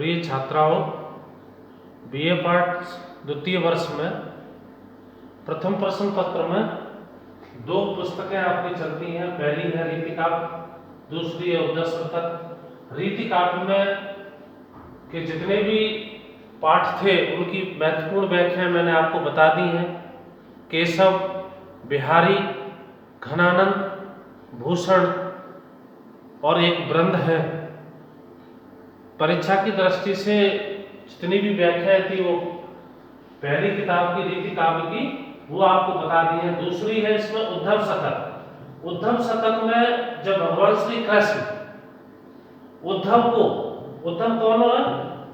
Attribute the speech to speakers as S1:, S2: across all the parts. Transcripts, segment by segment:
S1: प्रिय छात्राओं, BA part द्वितीय वर्ष में प्रथम प्रश्न पत्र में दो पुस्तकें आपकी चलती हैं। पहली है रीतिकाव्य, दूसरी है उद्धव शतक। रीतिकाव्य में के जितने भी पाठ थे उनकी महत्वपूर्ण व्याख्याएं मैंने आपको बता दी हैं। केशव, बिहारी, घनानंद, भूषण और एक वृंद है। परीक्षा की दृष्टि से जितनी भी व्याख्याएं थी वो पहली किताब की रीतिकाव्य की वो आपको बता दी है। दूसरी है इसमें उद्धव शतक। उद्धव शतक में जब भगवान श्री कृष्ण उद्धव कौन है?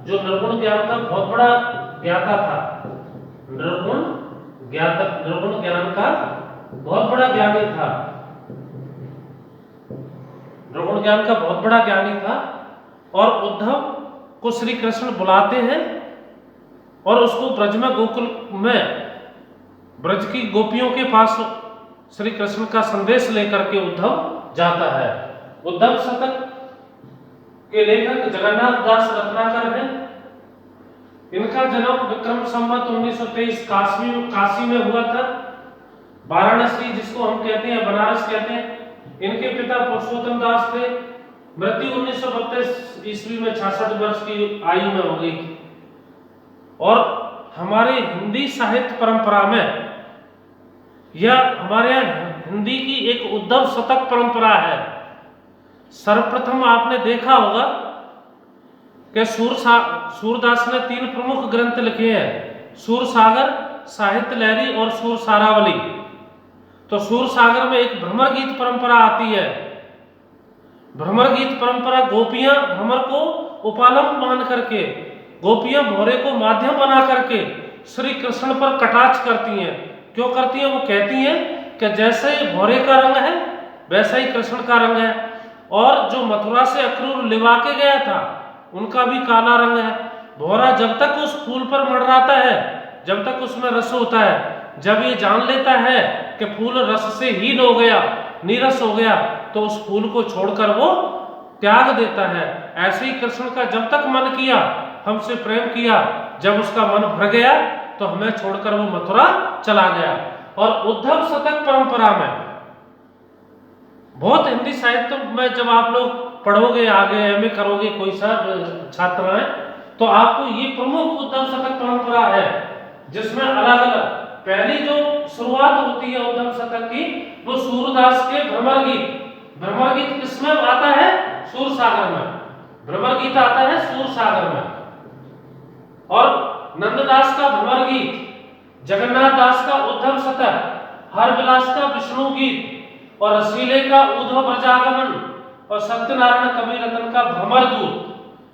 S1: जो निर्गुण ज्ञान का बहुत बड़ा ज्ञाता था। निर्गुण ज्ञान का बहुत बड़ा ज्ञानी था। निर्गुण ज्ञान का बहुत बड़ा ज्ञानी था और उद्धव को श्री कृष्ण बुलाते हैं और उसको ब्रज में गोकुल में ब्रज की गोपियों के पास श्री कृष्ण का संदेश लेकर के उद्धव जाता है। उद्धव शतक के लेखक जगन्नाथ दास रत्नाकर हैं। इनका जन्म विक्रम संवत 1923 काशी में हुआ था। वाराणसी जिसको हम कहते हैं, बनारस कहते हैं। इनके पिता पुरुषोत्तम दास थे। मृत्यु 1932 ईस्वी में 66 वर्ष की आयु में हो गई थी। और हमारे हिंदी साहित्य परंपरा में या हमारे यहाँ हिंदी की एक उद्धव शतक परंपरा है। सर्वप्रथम आपने देखा होगा कि सूरदास ने 3 प्रमुख ग्रंथ लिखे हैं, सूरसागर, साहित्य लहरी और सूरसारावली। तो सूरसागर में एक भ्रमर गीत परंपरा आती है। भ्रमर गीत परंपरा गोपियां भ्रमर को उपालंब मान करके, गोपियां भौरे को माध्यम बना करके श्री कृष्ण पर कटाक्ष करती हैं। क्यों करती हैं? वो कहती हैं कि जैसे भौरे का रंग है वैसा ही कृष्ण का रंग है, और जो मथुरा से अक्रूर लिवा के गया था उनका भी काला रंग है। भौरा जब तक उस फूल पर मंडराता है, जब तक उसमें रस होता है, जब ये जान लेता है कि फूल रस से हीन हो गया, नीरस हो गया, तो उस फूल को छोड़कर वो त्याग देता है। ऐसे ही कृष्ण का जब तक मन किया, हमसे प्रेम किया, जब उसका मन भर गया तो हमें छोड़कर वो मथुरा चला गया। और उद्धव शतक परंपरा में बहुत हिंदी साहित्य में जब आप लोग पढ़ोगे, आगे एमए करोगे, कोई सा छात्र है, तो आपको ये प्रमुख उद्धव शतक परंपरा है जिसमें अलग अलग पहली जो शुरुआत होती है उद्धव शतक की वो सूरदास के भ्रमर गीत। भ्रमर गीत किसमें आता है? सूरसागर में। भ्रमर गीत आता है सूरसागर में। और नंददास का भ्रमर गीत, जगन्नाथ दास का उद्धव शतक, हरविलास का विष्णु गीत और रसीले का उद्धव ब्रजागमन और सत्यनारायण कवि रतन का भ्रमर दूत।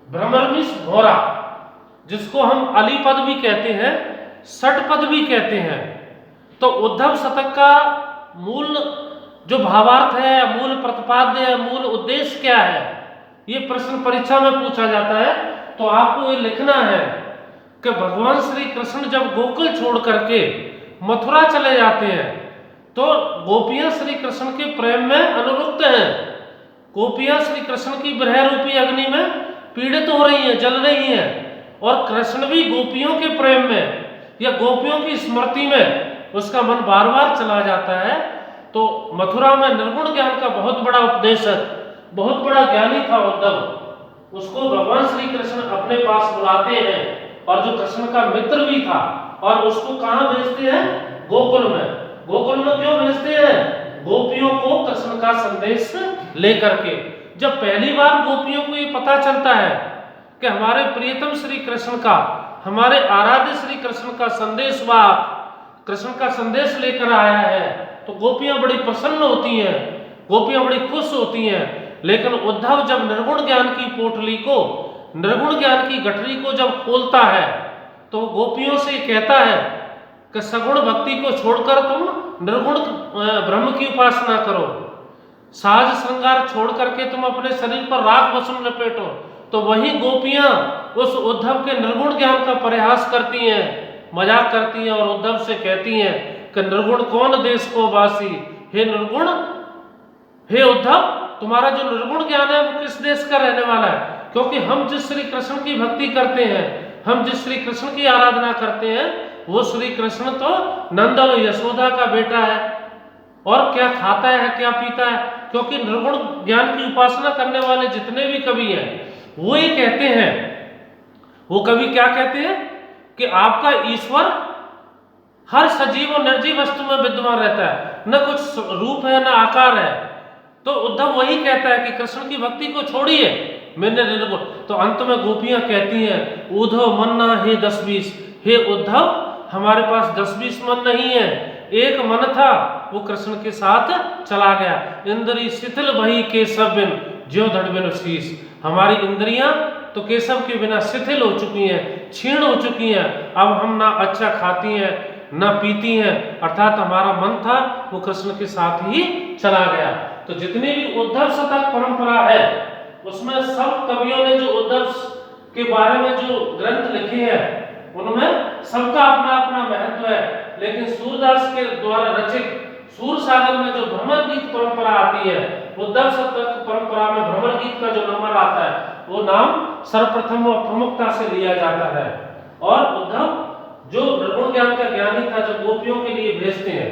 S1: भ्रमर मीन्स भौरा, जिसको हम अली पद भी कहते हैं, षट पद भी कहते हैं। तो उद्धव शतक का मूल जो भावार्थ है, मूल प्रतिपाद्य है, मूल उद्देश्य क्या है, ये प्रश्न परीक्षा में पूछा जाता है। तो आपको ये लिखना है कि भगवान श्री कृष्ण जब गोकुल छोड़ करके मथुरा चले जाते हैं तो गोपियां श्री कृष्ण के प्रेम में अनुरक्त हैं। गोपियां श्री कृष्ण की विरह रूपी अग्नि में पीड़ित हो रही हैं, जल रही हैं, और कृष्ण भी गोपियों के प्रेम में या गोपियों की स्मृति में उसका मन बार बार चला जाता है। तो मथुरा में निर्गुण ज्ञान का बहुत बड़ा उपदेशक, बहुत बड़ा ज्ञानी था उद्धव। उसको भगवान श्री कृष्ण अपने पास बुलाते हैं और जो कृष्ण का मित्र भी था, और उसको कहाँ भेजते हैं? गोकुल में। गोकुल में क्यों भेजते हैं? गोपियों को कृष्ण का संदेश लेकर के। जब पहली बार गोपियों को ये पता चलता है कि हमारे प्रियतम श्री कृष्ण का, हमारे आराध्य श्री कृष्ण का संदेश कृष्ण का संदेश लेकर आया है, तो गोपियां बड़ी प्रसन्न होती हैं, गोपियां बड़ी खुश होती हैं। लेकिन उद्धव जब निर्गुण ज्ञान की पोटली को, निर्गुण ज्ञान की गठरी को जब खोलता है तो गोपियों से कहता है कि सगुण भक्ति को छोड़कर तुम निर्गुण ब्रह्म की उपासना करो, साज श्रृंगार छोड़ करके तुम अपने शरीर पर राग वसुन लपेटो। तो वही गोपियां उस उद्धव के निर्गुण ज्ञान का परिहास करती हैं, मजाक करती हैं और उद्धव से कहती हैं कि निर्गुण कौन देश को वासी, हे निर्गुण, हे उद्धव, तुम्हारा जो निर्गुण ज्ञान है वो किस देश का रहने वाला है? क्योंकि हम जिस श्री कृष्ण की भक्ति करते हैं, हम जिस श्री कृष्ण की आराधना करते हैं, वो श्री कृष्ण तो नंद और यशोदा का बेटा है। और क्या खाता है, क्या पीता है, क्योंकि निर्गुण ज्ञान की उपासना करने वाले जितने भी कवि हैं वो ये कहते हैं, वो कवि क्या कहते हैं कि आपका ईश्वर हर सजीव और निर्जीव वस्तु में विद्यमान रहता है, न कुछ रूप है न आकार है। तो उद्धव वही कहता है कि कृष्ण की भक्ति को छोड़िए, मैंने निर्गुण। तो अंत में गोपियां कहती हैं, उद्धव मन्ना हे 10-20, हे उद्धव हमारे पास 10-20 मन नहीं है, एक मन था वो कृष्ण के साथ चला गया। इंद्री शिथिल भई केशव बिन ज्यों धड़ बिन शीश, हमारी इंद्रियां तो केशव के बिना शिथिल हो चुकी हैं, क्षीण हो चुकी हैं। अब हम ना अच्छा खाती हैं ना पीती हैं, अर्थात हमारा मन था वो कृष्ण के साथ ही चला गया। तो जितनी भी उद्धव शतक परंपरा है उसमें सब कवियों ने जो उद्धव के बारे में जो ग्रंथ लिखे हैं उनमें सबका अपना अपना महत्व है। लेकिन सूरदास के द्वारा रचित सूर सागर में जो भ्रमर गीत परंपरा आती है, उद्धव शतक परंपरा में भ्रमर गीत का जो नंबर आता है वो नाम सर्वप्रथम और प्रमुखता से लिया जाता है। और उद्धव जो निर्गुण ज्ञान का ज्ञानी था, जो गोपियों के लिए भेजते हैं।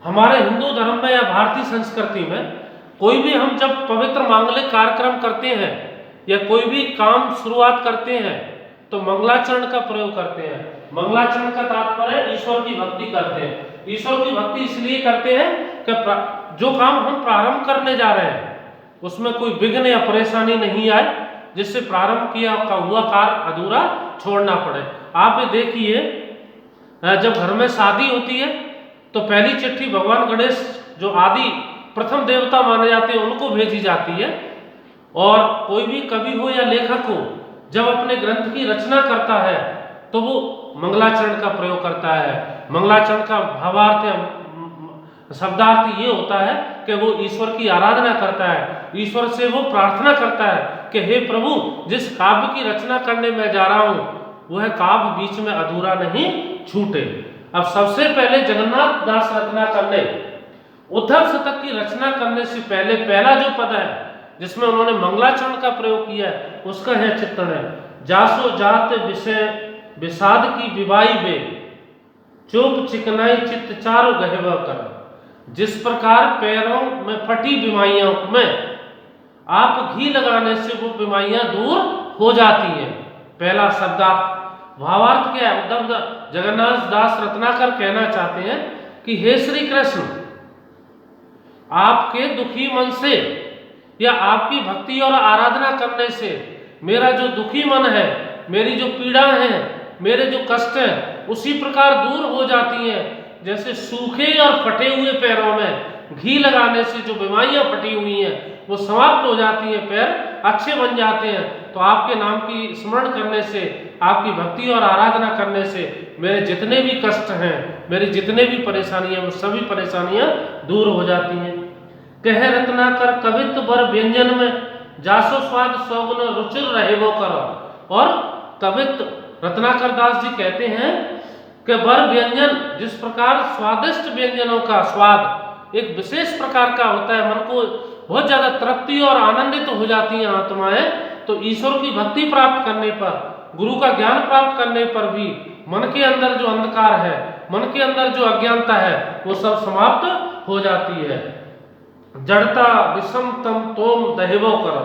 S1: हमारे हिंदू धर्म में या भारतीय संस्कृति में कोई भी हम जब पवित्र मांगलिक कार्यक्रम करते हैं या कोई भी काम शुरुआत करते हैं तो मंगलाचरण का प्रयोग करते हैं। मंगलाचरण का तात्पर्य ईश्वर की भक्ति करते हैं। ईश्वर की भक्ति इसलिए करते हैं कि जो काम हम प्रारंभ करने जा रहे हैं उसमें कोई विघ्न या परेशानी नहीं आए, जिससे प्रारंभ किया हुआ कार्य अधूरा छोड़ना पड़े। आप ये देखिए, जब घर में शादी होती है तो पहली चिट्ठी भगवान गणेश जो आदि प्रथम देवता माने जाते हैं उनको भेजी जाती है। और कोई भी कवि हो या लेखक हो जब अपने ग्रंथ की रचना करता है तो वो मंगलाचरण का प्रयोग करता है। मंगलाचरण का भावार्थ या शब्दार्थ ये होता है कि वो ईश्वर की आराधना करता है, ईश्वर से वो प्रार्थना करता है कि हे प्रभु, जिस काव्य की रचना करने मैं जा रहा हूँ वह काव्य बीच में अधूरा नहीं छूटे। अब सबसे पहले जगन्नाथ दास रत्नाकर ने उद्धव शतक की रचना करने से पहले पहला जो पद है जिसमें उन्होंने मंगलाचरण का प्रयोग किया है उसका यह चित्रण है। जासो जात विषय विषाद की विवाई बे चुप चिकनाई चित्त चारो गहवा कर। जिस प्रकार पैरों में फटी बीमारियों में आप घी लगाने से वो बीमारियां दूर हो जाती हैं। पहला शब्दार्थ। भावार्थ क्या है? उद्धव जगन्नाथ दास रत्नाकर कहना चाहते हैं कि हे श्री कृष्ण, आपके दुखी मन से या आपकी भक्ति और आराधना करने से मेरा जो दुखी मन है, मेरी जो पीड़ा है, मेरे जो कष्ट है उसी प्रकार दूर हो जाती हैं जैसे सूखे और फटे हुए पैरों में घी लगाने से जो बीमारियां फटी हुई हैं वो समाप्त हो जाती हैं, पैर अच्छे बन जाते हैं। तो आपके नाम की स्मरण करने से, आपकी भक्ति और आराधना करने से मेरे जितने भी कष्ट हैं, मेरी जितने भी परेशानियां, वो सभी परेशानियां दूर हो जाती हैं। कह रत्नाकर कवित्व बर व्यंजन में जासो स्वाद सौगुन रुचिर रहे वो करो। और कवित्व रत्नाकर दास जी कहते हैं कि बर व्यंजन, जिस प्रकार स्वादिष्ट व्यंजनों का स्वाद एक विशेष प्रकार का होता है, मन को बहुत ज्यादा तृप्ति और आनंदित हो जाती हैं आत्माएं, तो ईश्वर की भक्ति प्राप्त करने पर, गुरु का ज्ञान प्राप्त करने पर भी मन के अंदर जो अंधकार है, मन के अंदर जो अज्ञानता है वो सब समाप्त हो जाती है। जड़ता विषम तम तोम दहेवो कर।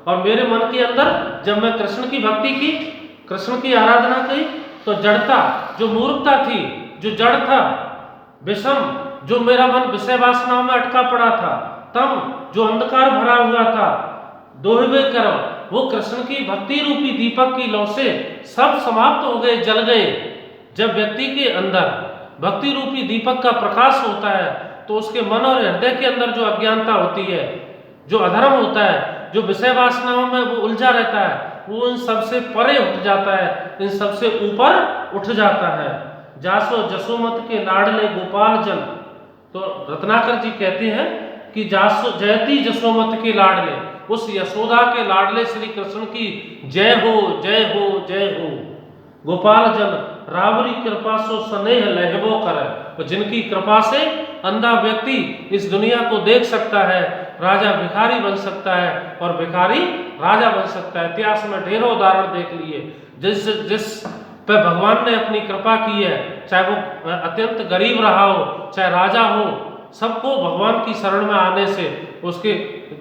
S1: और मेरे मन के अंदर जब मैं कृष्ण की भक्ति की, कृष्ण की आराधना की, तो जड़ता, जो मूर्खता थी, जो जड़ था, विषम, जो मेरा मन विषय वासनाओं में अटका पड़ा था, तम, जो अंधकार भरा हुआ था, दोहवे करो, वो कृष्ण की भक्ति रूपी दीपक की लौ से सब समाप्त हो गए, जल गए। जब व्यक्ति के अंदर भक्ति रूपी दीपक का प्रकाश होता है तो उसके मन और हृदय के अंदर जो अज्ञानता होती है, जो अधर्म होता है, जो विषय वासनाओं में वो उलझा रहता है, वो इन सबसे परे उठ जाता है, इन सबसे ऊपर उठ जाता है। जासो जसोमत के लाडले गोपाल जन। तो रत्नाकर जी कहते हैं कि जासो जयती जसोमत के लाडले, उस यशोदा के लाडले श्री कृष्ण की जय हो, जय हो, जय हो। गोपाल जन रावरी कृपा सो स्नेह लहबो करे। जिनकी कृपा से अंधा व्यक्ति इस दुनिया को देख सकता है, राजा भिखारी बन सकता है और भिखारी राजा बन सकता है। इतिहास में ढेरों उदाहरण देख लिए, जिस पे भगवान ने अपनी कृपा की है, चाहे वो अत्यंत गरीब रहा हो चाहे राजा हो, सबको भगवान की शरण में आने से, उसके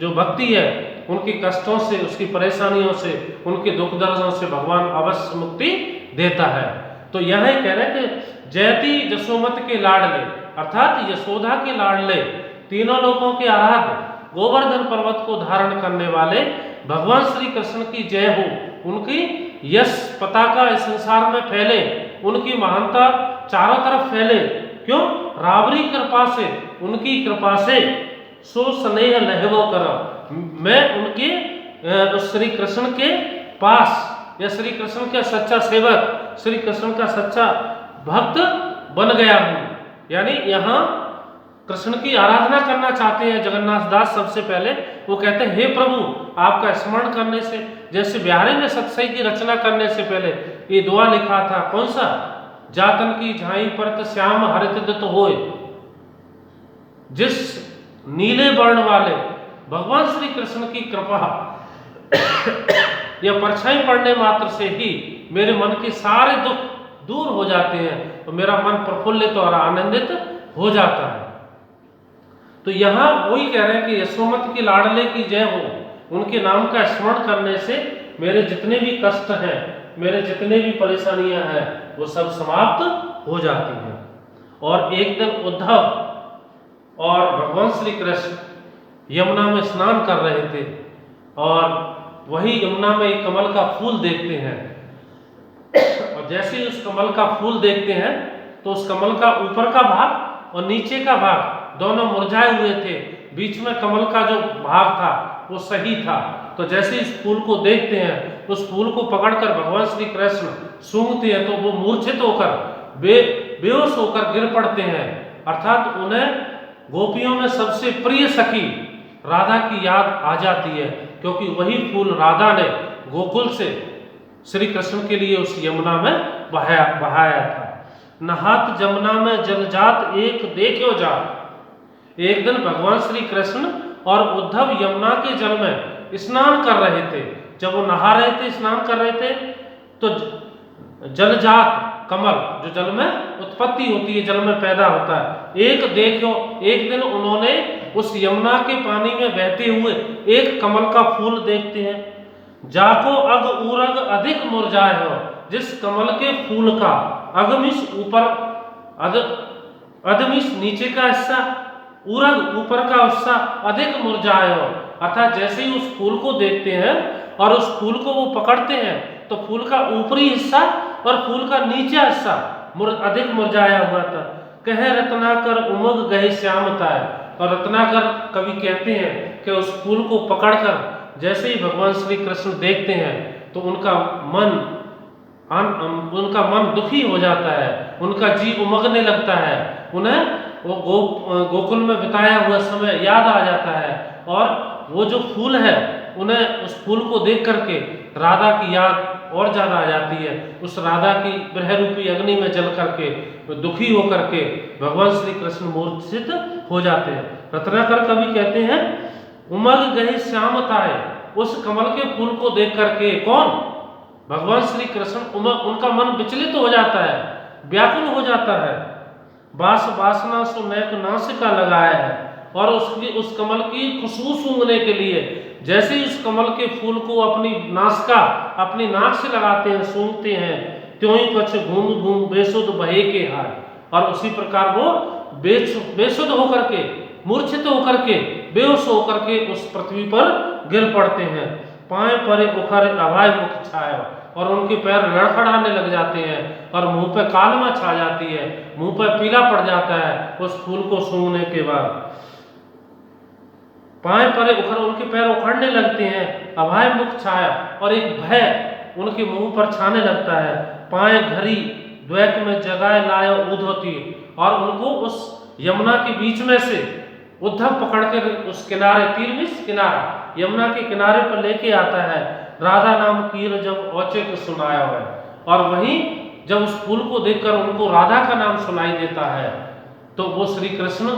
S1: जो भक्ति है, उनके कष्टों से, उसकी परेशानियों से, उनके दुख दर्दों से भगवान अवश्य मुक्ति देता है। तो यह कह रहे कि जयति जसोमत के लाडले, अर्थात यशोदा के लाडले, तीनों लोगों के आराध्य, गोवर्धन पर्वत को धारण करने वाले भगवान श्री कृष्ण की जय हो, उनकी यश पताका इस संसार में फैले, उनकी महानता चारों तरफ फैले। क्यों? रावरी कृपा से, उनकी कृपा से सो स्नेह लहवो कर, मैं उनके श्री कृष्ण के पास, या श्री कृष्ण का सच्चा सेवक, श्री कृष्ण का सच्चा भक्त बन गया हूं। यानी यहाँ कृष्ण की आराधना करना चाहते हैं जगन्नाथ दास। सबसे पहले वो कहते हैं, हे प्रभु, आपका स्मरण करने से, जैसे बिहारी ने सत्सई की रचना करने से पहले ये दुआ लिखा था, कौन सा? जातन की झाई परत श्याम हरित दित होए, जिस नीले वर्ण वाले भगवान श्री कृष्ण की कृपा या परछाई पड़ने मात्र से ही मेरे मन के सारे दुख दूर हो जाते हैं, तो मेरा मन प्रफुल्लित और आनंदित हो जाता है। तो यहाँ वही कह रहे हैं कि यशोमत के लाडले की जय हो, उनके नाम का स्मरण करने से मेरे जितने भी कष्ट हैं, मेरे जितने भी परेशानियां हैं, वो सब समाप्त हो जाती हैं। और एक दिन उद्धव और भगवान श्री कृष्ण यमुना में स्नान कर रहे थे, और वही यमुना में एक कमल का फूल देखते हैं, और जैसे ही उस कमल का फूल देखते हैं तो उस कमल का ऊपर का भाग और नीचे का भाग दोनों मुरझाए हुए थे, बीच में कमल का जो भाग था वो सही था। तो जैसे इस फूल को देखते हैं, उस फूल को पकड़कर भगवान श्री कृष्ण सूंघते हैं, तो वो मूर्छित होकर बेहोश होकर गिर पड़ते हैं। अर्थात उन्हें गोपियों में सबसे प्रिय सखी राधा की याद आ जाती है, क्योंकि वही फूल राधा ने गोकुल से श्री कृष्ण के लिए उस यमुना में बहाया था। नहात जमुना में जलजात एक देखो जा, एक दिन भगवान श्री कृष्ण और उद्धव यमुना के जल में स्नान कर रहे थे। जब वो नहा रहे थे, स्नान कर रहे थे, तो जलजात कमल जो जल में उत्पत्ति होती है, जल में पैदा होता है, एक देखो, एक दिन उन्होंने उस यमुना के पानी में बहते हुए एक कमल का फूल देखते हैं। जाको अग उरग अधिक मुरझाए हो, जिस कमल के फूल का अगमिश ऊपर, अधमिश नीचे का हिस्सा, उरग ऊपर का हिस्सा अधिक मुरझाए हो। अर्थात जैसे ही उस फूल को देखते हैं और उस फूल को वो पकड़ते हैं, तो फूल का ऊपरी हिस्सा और फूल का नीचा हिस्सा अधिक मुरझाया हुआ था। कहे रत्नाकर उमग गए श्यामताए, और रत्नाकर कवि कहते हैं कि उस फूल को पकड़कर जैसे ही भगवान श्री कृष्ण देखते हैं तो उनका मन दुखी हो जाता है, उनका जी उमगने लगता है, उन्हें वो गोकुल में बिताया हुआ समय याद आ जाता है, और वो जो फूल है उन्हें उस फूल को देख करके राधा की याद और ज्यादा आ जाती है। उस राधा की ब्रह रूपी अग्नि में जल करके दुखी होकर के भगवान श्री कृष्ण मूर्छित हो जाते हैं। रत्नाकर कवि कहते हैं, उमग गए श्यामताए, उस कमल के फूल को देख करके कौन? भगवान श्री कृष्ण, उनका मन विचलित हो जाता है, व्याकुल हो जाता है। बास वासना सो नैक नासिका लगाया है, और उस कमल की खुशबू सूंघने के लिए जैसे ही उस कमल के फूल को अपनी नासिका, अपनी नाक से लगाते हैं, सूंघते हैं, त्यों ही कुछ घूम घूम बेसुध बहे के हाय, और उसी प्रकार वो बेसुध होकर के, मूर्छित होकर के, बेहोश होकर के उस पृथ्वी पर गिर पड़ते हैं। पाए परे उखर अभाय मुख छाया, और उनके पैर लड़खड़ाने लग जाते हैं, और मुंह पे कालमा छा जाती है, मुंह पे पीला पड़ जाता है उस फूल को सूंघने के बाद। पाए परे उखर, उनके पैर उखड़ने लगते हैं, अभाय मुख छाया, और एक भय उनके मुंह पर छाने लगता है। पाए घरी द्वैत में जगाए लायो उधोती, और उनको उस यमुना के बीच में से उद्धव पकड़कर उस किनारे, तीरमिस किनारा, यमुना के किनारे पर लेके आता है। राधा नाम कीर जब औचित्य सुनाया है, और वहीं जब उस फूल को देखकर उनको राधा का नाम सुनाई देता है, तो वो श्री कृष्ण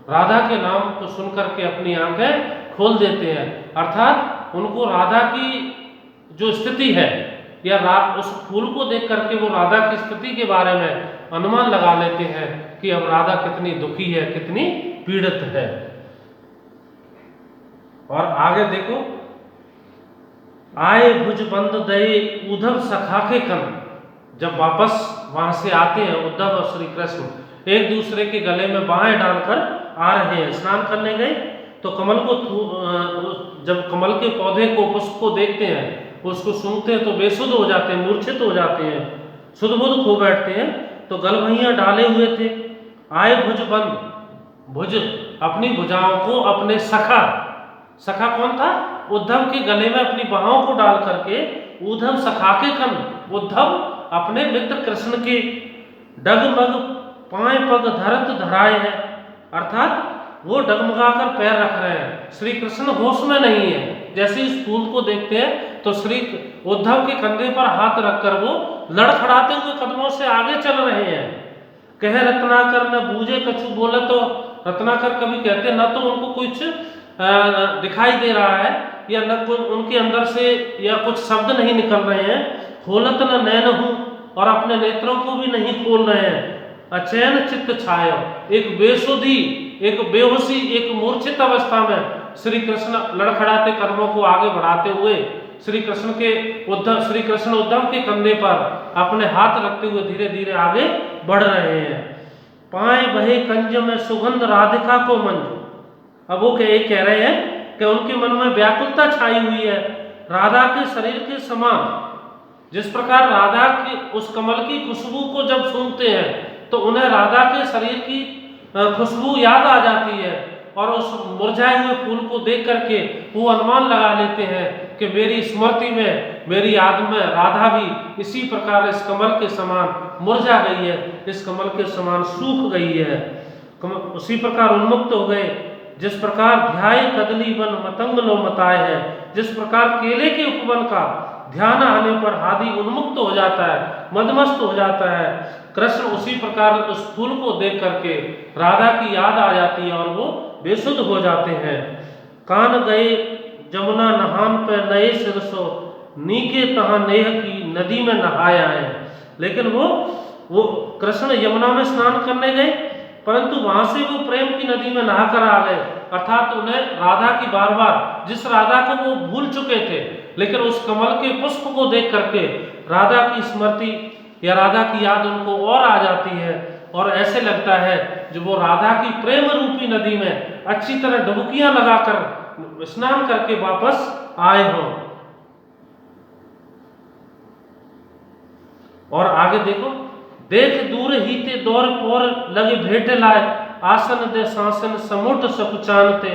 S1: राधा के नाम को सुनकर के अपनी आंखें खोल देते हैं, अर्थात उनको राधा की जो स्थिति है या उस फूल को देख करके वो राधा की स्थिति के बारे में अनुमान लगा लेते हैं कि अब राधा कितनी दुखी है, कितनी पीड़ित है। और आगे देखो, आए भुज बंद दये उद्धव सखा के कन। जब वापस वहां से आते हैं उद्धव और श्री कृष्ण एक दूसरे के गले में बाहें डालकर आ रहे हैं, स्नान करने गए तो कमल को जब कमल के पौधे को, पुष्प को देखते हैं, उसको सूंघते हैं तो बेसुध हो जाते हैं, मूर्छित हो जाते हैं, सुध बुध खो बैठते हैं। तो गलभैया डाले हुए थे। आए भुज बंद, भुज अपनी भुजाओं को अपने सखा, सखा कौन था, उद्धव के गले में अपनी बाहों को डाल करके उद्धव सखा के कन, उद्धव अपने मित्र कृष्ण के डगमग पाए पग धरत धराए हैं, अर्थात वो डगमगाकर पैर रख रहे हैं। श्री कृष्ण होश में नहीं है। जैसे इस फूल को देखते हैं तो श्री उद्धव के कंधे पर हाथ रखकर वो लड़खड़ाते हुए कदमों से आगे चल रहे हैं। कहे रत्नाकर न बूझे कछु बोले, तो रत्नाकर कभी कहते न तो उनको कुछ दिखाई दे रहा है या न उनके अंदर से या कुछ शब्द नहीं निकल रहे हैं। खोलत न नैन हूं, और अपने नेत्रों को भी नहीं खोल रहे हैं। अचैन चित्त छायो, एक बेसुधी, एक बेहोशी, एक मूर्छित अवस्था में श्री कृष्ण लड़खड़ाते कदमों को आगे बढ़ाते हुए श्री कृष्ण उद्धव के कंधे पर अपने हाथ रखते हुए धीरे धीरे आगे बढ़ रहे हैं। पाए बहे कंज में सुगंध राधिका को मंजू। अब वो कह रहे हैं कि उनके मन में व्याकुलता छाई हुई है राधा के शरीर के समान। जिस प्रकार राधा की उस कमल की खुशबू को जब सूंघते हैं तो उन्हें राधा के शरीर की खुशबू याद आ जाती है, और उस मुरझाए हुए फूल को देख करके वो अनुमान लगा लेते हैं कि मेरी स्मृति में, मेरी याद में राधा भी इसी प्रकार इस कमल के समान मुरझा गई है, इस कमल के समान सूख गई है, उसी प्रकार उन्मुक्त हो गए। जिस प्रकार ध्याय कदली वन मतंग लो मताए है, जिस प्रकार केले के उपवन का ध्यान आने पर हादी उन्मुक्त हो जाता है, मदमस्त हो जाता है, कृष्ण उसी प्रकार उस फूल को देख करके राधा की याद आ जाती है और वो बेसुध हो जाते हैं। कान गए जमुना नहान पे नए सिरसो, नीके तहां नेह की नदी में नहाया है। लेकिन वो कृष्ण यमुना में स्नान करने गए, परंतु वहां से वो प्रेम की नदी में नहाकर आ गए, अर्थात उन्हें राधा की बार बार, जिस राधा को वो भूल चुके थे, लेकिन उस कमल के पुष्प को देख करके राधा की स्मृति या राधा की याद उनको और आ जाती है, और ऐसे लगता है जो वो राधा की प्रेम रूपी नदी में अच्छी तरह डुबकियां लगाकर स्नान करके वापस आए हों। और आगे देखो, देख दूर ही ते दौर पोर लगे भेट लाए, आसन दे शासन समुट सकुचानते,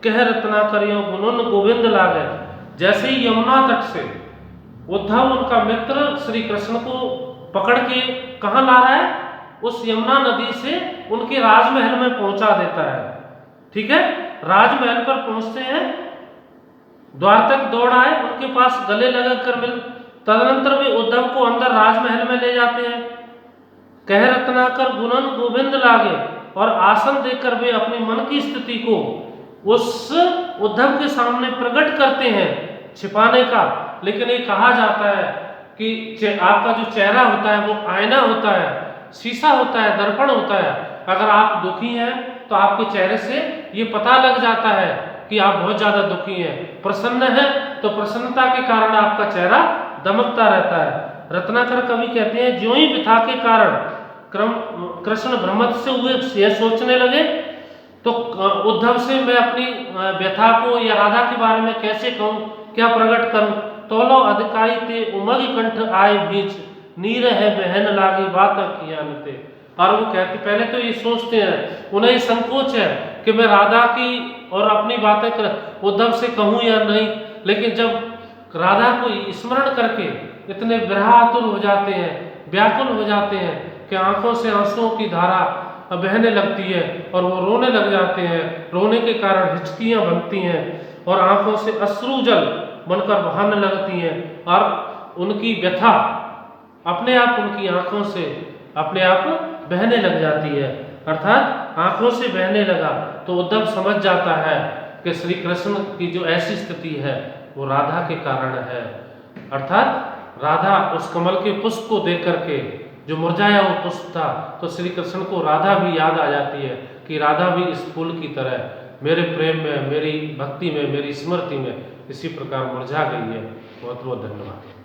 S1: कह रत्ना करियो गुणन गोविंद लागे। जैसे ही यमुना तट से उद्धव उनका मित्र श्री कृष्ण को पकड़ के कहाँ ला रहा है, उस यमुना नदी से उनके राजमहल में पहुंचा देता है। ठीक है, राजमहल पर पहुंचते हैं, द्वार तक दौड़ आए, उनके पास गले लगाकर मिल, तदनंतर वे उद्धव को अंदर राजमहल में ले जाते हैं। कह रत्नाकर गुणन गोविंद लागे, और आसन देकर वे अपने मन की स्थिति को उस उद्धव के सामने प्रकट करते हैं, छिपाने का। लेकिन ये कहा जाता है कि आपका जो चेहरा होता है वो आईना होता है, शीशा होता है, दर्पण होता है। अगर आप दुखी हैं तो आपके चेहरे से ये पता लग जाता है कि आप बहुत ज्यादा दुखी हैं। प्रसन्न हैं तो प्रसन्नता के कारण आपका चेहरा दमकता रहता है। रत्नाकर कवि कहते हैं, ज्यों ही व्यथा के कारण कृष्ण भ्रमत से हुए यह सोचने लगे तो उद्धव से मैं अपनी व्यथा को या राधा के बारे में कैसे कहूँ, क्या प्रकट करूं। तोलो अधिकाई ते उमग कंठ आए बीच, नीर है बहन लागी बात किया नते। और वो कहते, पहले तो ये सोचते हैं, उन्हें संकोच है कि मैं राधा की और अपनी बातें उद्धव से कहूं या नहीं, लेकिन जब राधा को स्मरण करके इतने विरहातुर हो जाते हैं, व्याकुल हो जाते हैं कि आंखों से आंसुओं की धारा बहने लगती है और वो रोने लग जाते हैं। रोने के कारण हिचकियां बनती हैं और आंखों से अश्रु जल बनकर बहाने लगती हैं, और उनकी व्यथा अपने आप उनकी आंखों से अपने आप बहने लग जाती है। अर्थात आंखों से बहने लगा तो उद्धव समझ जाता है कि श्री कृष्ण की जो ऐसी स्थिति है वो राधा के कारण है। अर्थात राधा उस कमल के पुष्प को देख करके, जो मुरझाया हुआ पुष्प था, तो श्री कृष्ण को राधा भी याद आ जाती है कि राधा भी इस फूल की तरह मेरे प्रेम में, मेरी भक्ति में, मेरी स्मृति में इसी प्रकार मुरझा गई है। बहुत बहुत धन्यवाद।